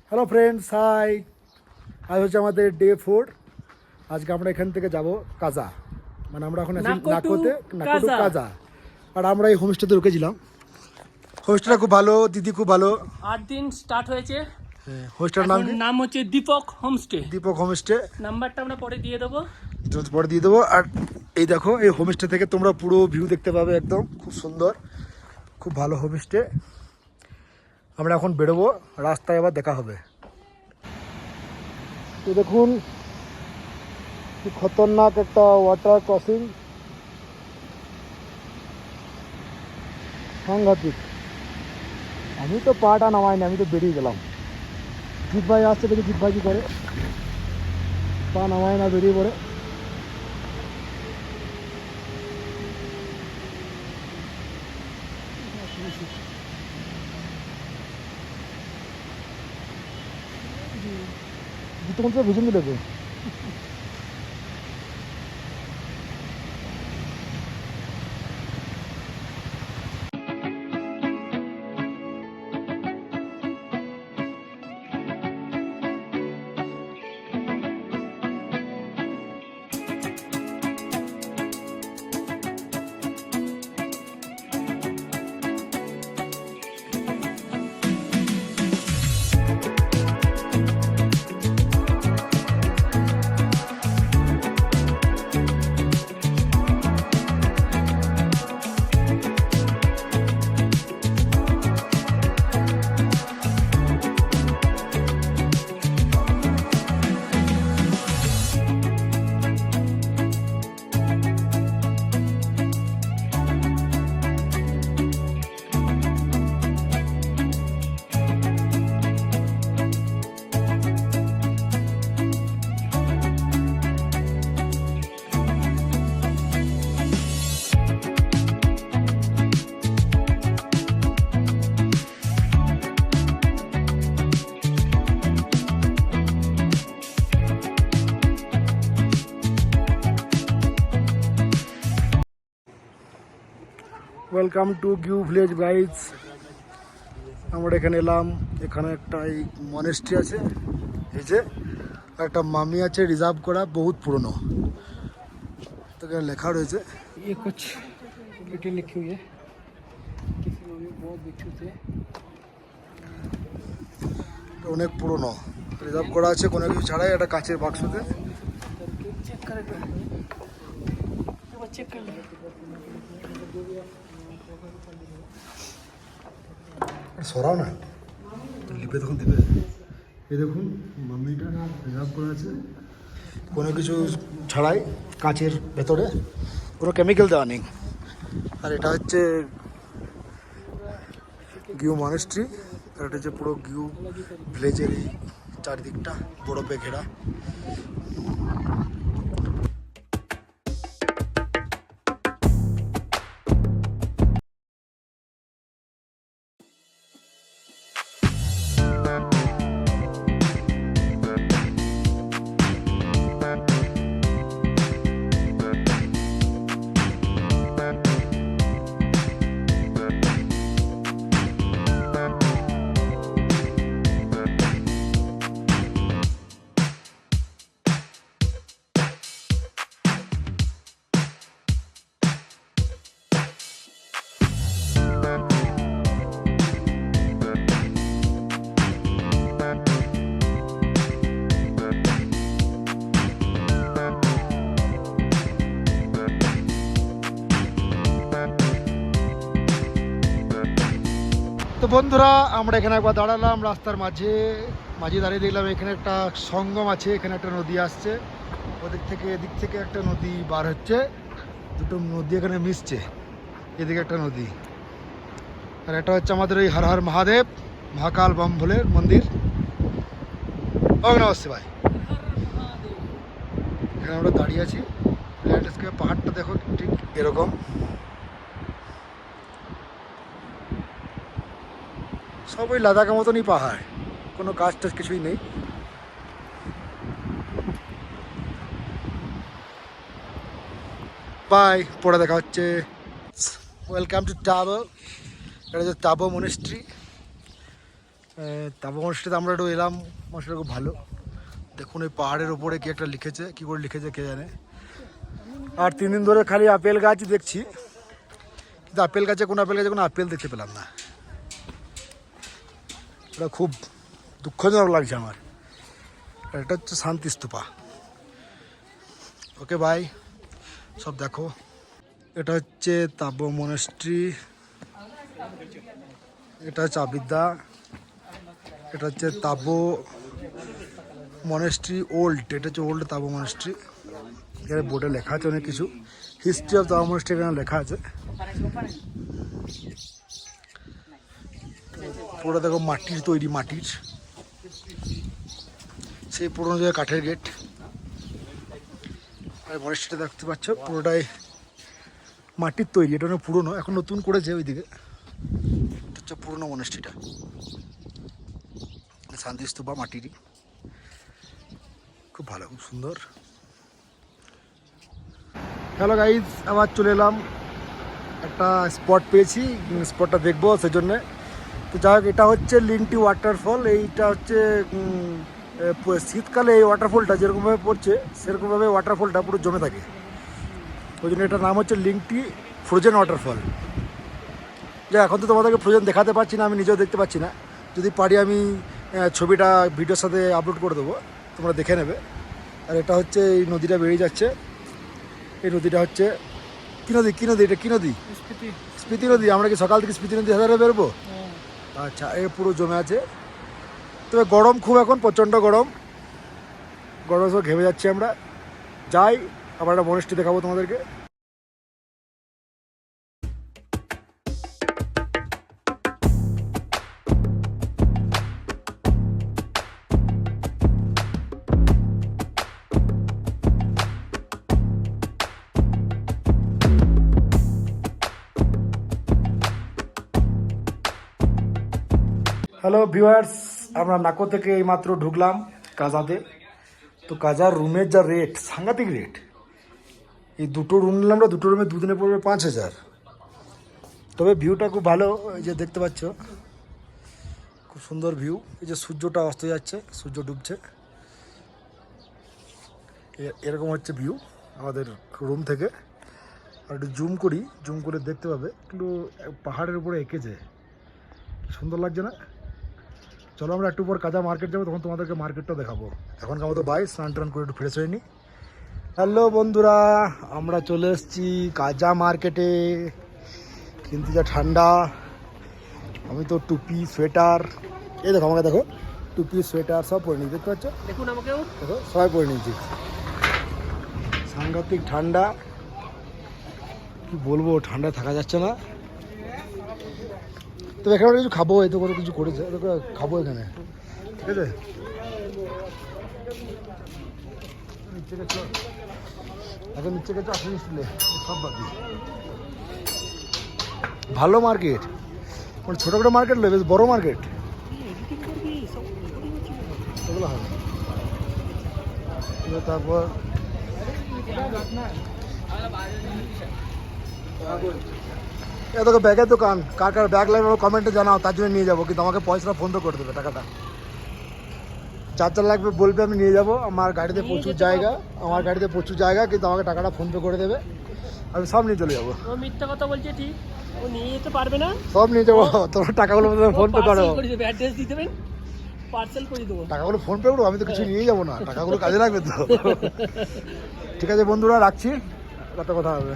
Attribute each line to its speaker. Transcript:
Speaker 1: Hello friends, high. আজ হচ্ছে আমাদের ডে 4। আজকে আমরা এখান থেকে যাব কাজা, মানে আমরা এখন আছি নাকোটু কাজা। আর আমরা এই হোমস্টেতে ঢুকেছিলাম। হোমস্টেটা খুব ভালো, দিদি খুব ভালো।
Speaker 2: 8 দিন স্টার্ট হয়েছে।
Speaker 1: হোমস্টের
Speaker 2: নাম হচ্ছে দীপক হোমস্টে।
Speaker 1: দীপক হোমস্টে।
Speaker 2: নাম্বারটা আমরা পরে দিয়ে দেবো।
Speaker 1: পরে দিয়ে দেবো। আর এই দেখো, এই হোমস্টে থেকে তোমরা পুরো ভিউ দেখতে পাবে, একদম খুব সুন্দর, খুব ভালো হোমস্টে। আমরা এখন বেরোবো, রাস্তায় আবার দেখা হবে। তো দেখুন কি খতরনাক একটা ওয়াটার ক্রসিং, সাংঘাতিক। আমি তো পাটা নামাইনি, আমি তো বেরিয়ে গেলাম। জিৎ ভাই আসছে, দেখি জিৎ ভাই কি করে। পা নামায় না, বেরিয়ে পড়ে। তখন তো ভীষণ দেখবে। Welcome to Giu village guys. আমরা এখানে এলাম। এখানে একটা এই মনেস্ট্রি আছে, এই যে একটা মামি আছে রিজার্ভ করা, বহুত পুরনো। তো এখানে লেখা রয়েছে,
Speaker 2: ये कुछ डिटेल लिखी हुई है। किसी मम्मी बहुत बिच्छू थे।
Speaker 1: অনেক পুরনো, রিজার্ভ করা আছে কোনো কিছু ছাড়াই, একটা কাঁচের বাক্সতে।
Speaker 2: चेक कर चेक कर
Speaker 1: সরাও না, লিপে তখন দেবে। এই দেখুন, মাম্মিটা রিজার্ভ করা আছে কোনো কিছু ছাড়াই, কাঁচের ভেতরে, কোনো কেমিক্যাল দেওয়া নেই। আর এটা হচ্ছে গিউ মনেস্ট্রি। আর এটা হচ্ছে পুরো গিউ ভিলেজের এই চারিদিকটা বরফে ঘেরা। তো বন্ধুরা, আমরা এখানে একবার দাঁড়ালাম রাস্তার মাঝে দাঁড়িয়ে দেখলাম এখানে একটা সঙ্গম আছে, এখানে একটা নদী আসছে, ওদিক থেকে এদিক থেকে একটা নদী বার হচ্ছে, দুটো নদী এখানে মিশছে, এদিকে একটা নদী। আর এটা হচ্ছে আমাদের ওই হর হর মহাদেব মহাকাল বম ভোলের মন্দির। ও নমস্তে ভাই। এখানে আমরা দাঁড়িয়ে আছি, ল্যান্ডস্কেপ পাহাড়টা দেখো ঠিক এরকম। সব ওই লাদাখের মতনই পাহাড়, কোনো গাছ টাছ কিছুই নেই। বাই, পরে দেখা হচ্ছে। Welcome to টাবো। এটা হচ্ছে টাবো মনেস্ট্রি। তারপর মনস্ট্রিতে আমরা একটু এলাম, মনস্ট্রিটা খুব ভালো। দেখুন এই পাহাড়ের ওপরে কি একটা লিখেছে, কি করে লিখেছে কে জানে। আর 3 দিন ধরে খালি আপেল গাছ দেখছি, কিন্তু আপেল গাছে কোনো আপেল দেখতে পেলাম না। এটা খুব দুঃখজনক লাগছে আমার। এটা হচ্ছে শান্তি স্তূপা। ওকে বাই, সব দেখো। এটা হচ্ছে তাব্য মনেস্ট্রি, এটা হচ্ছে আবিদ্যা, এটা হচ্ছে তাব্য মনেস্ট্রি ওল্ড, এটা হচ্ছে ওল্ড তাব্য মনেস্ট্রি। এখানে বোর্ডে লেখা আছে অনেক কিছু, হিস্ট্রি অফ তাব্য মনেস্ট্রি এখানে লেখা আছে। পুরো দেখো মাটির তৈরি, মাটির সেই পুরোনো জায়গায় কাঠের গেট। আর মনেস্ট্রিটা দেখতে পাচ্ছ পুরোটাই মাটির তৈরি, এটা অনেক পুরোনো, এখন নতুন করেছে ওইদিকে। এটা হচ্ছে পুরোনো মনেস্ট্রিটা, শান্তিস্তূপা মাটিরই, খুব ভালো, খুব সুন্দর। হ্যালো গাইজ, আবার চলে এলাম, একটা স্পট পেয়েছি, স্পটটা দেখবো সেজন্যে। তো যাই হোক, এটা হচ্ছে লিংটি ওয়াটারফল। এইটা হচ্ছে শীতকালে এই ওয়াটারফলটা যেরকমভাবে পড়ছে সেরকমভাবে ওয়াটারফলটা পুরো জমে থাকে, ওই জন্য এটার নাম হচ্ছে লিংটি ফ্রোজেন ওয়াটারফল। যা এখন তো তোমাদেরকে ফ্রোজেন দেখাতে পারছি না, আমি নিজেও দেখতে পাচ্ছি না। যদি পারি আমি ছবিটা ভিডিওর সাথে আপলোড করে দেবো, তোমরা দেখে নেবে। আর এটা হচ্ছে এই নদীটা বেরিয়ে যাচ্ছে, এই নদীটা হচ্ছে কী নদী, কী নদী এটা, কী নদী? স্পিতি নদী। আমরা কি সকাল থেকে স্পিতি নদী হাজারে বেরোবো? আচ্ছা, এ পুরো জমে আছে। তবে গরম খুব, এখন প্রচণ্ড গরম, গরম সব ঘেমে যাচ্ছি আমরা। যাই, আবার একটা মনেস্ট্রি দেখাবো তোমাদেরকে। হ্যালো ভিউয়ার্স, আমরা নাকো থেকে এইমাত্র ঢুকলাম কাজাতে। তো কাজার রুমের যা রেট, সাংঘাতিক রেট। এই দুটো রুম নিলাম আমরা, দুটো রুমে দুদিনে পড়বে 5000। তবে ভিউটা খুব ভালো, এই যে দেখতে পাচ্ছ খুব সুন্দর ভিউ। এই যে সূর্যটা অস্ত যাচ্ছে, সূর্য ডুবছে, এরকম হচ্ছে ভিউ আমাদের রুম থেকে। আর একটু জুম করি, জুম করে দেখতে পাবে, কিন্তু পাহাড়ের উপরে এঁকেছে, সুন্দর লাগছে না? চলো আমরা একটু পর কাজা মার্কেট যাবো, তখন তোমাদেরকে মার্কেটটা দেখাবো। এখনকার মতো বাই, স্নান টান করে একটু ফ্রেশ হয়ে নিই। হ্যালো বন্ধুরা, আমরা চলে এসেছি কাজা মার্কেটে, কিন্তু যা ঠান্ডা। আমি তো টুপি, সোয়েটার, এই দেখো আমাকে দেখো, টুপি সোয়েটার সব পরে নিয়েছি, দেখতে পাচ্ছ?
Speaker 2: দেখুন আমাকেও,
Speaker 1: দেখো সবাই পরে নিয়েছি। সাংঘাতিক ঠান্ডা, কি বলবো, ঠান্ডায় থাকা যাচ্ছে না। তো এখানে কিছু খাবো, এই তো কোনো কিছু করেছে, খাবো এখানে, ঠিক আছে? নিচে গেছো, এখন নিচে গেছো, আসলে স্কুলে সব বাকি। ভালো মার্কেট, মানে ছোটো ছোটো মার্কেট নয়, বেশ বড়ো মার্কেট। এগুলো হয়, তারপর এ দেখো ব্যাগের দোকান, কার কার ব্যাগ লাগবে কমেন্টে জানাও, তার জন্য নিয়ে যাবো, কিন্তু আমাকে পয়সাটা ফোন তো করে দেবে, টাকাটা যার যার লাগবে বলবে, আমি নিয়ে যাবো। আমার গাড়িতে প্রচুর জায়গা, কিন্তু আমাকে টাকাটা ফোনপে করে দেবে, আমি সব নিয়ে চলে যাবো।
Speaker 2: ও মিথ্যা কথা বলছে, ঠিক ও নিয়ে যেতে পারবে না,
Speaker 1: সব নিয়ে যাবো, তোমার টাকাগুলো ফোনপে করো,
Speaker 2: অ্যাড্রেস দিয়ে দেবেন, পার্সেল করে দেবো।
Speaker 1: টাকাগুলো ফোনপে করবো, আমি তো কিছু নিয়ে যাবো না, টাকাগুলো কাজে লাগবে তো। ঠিক আছে বন্ধুরা, রাখছি, কথা হবে।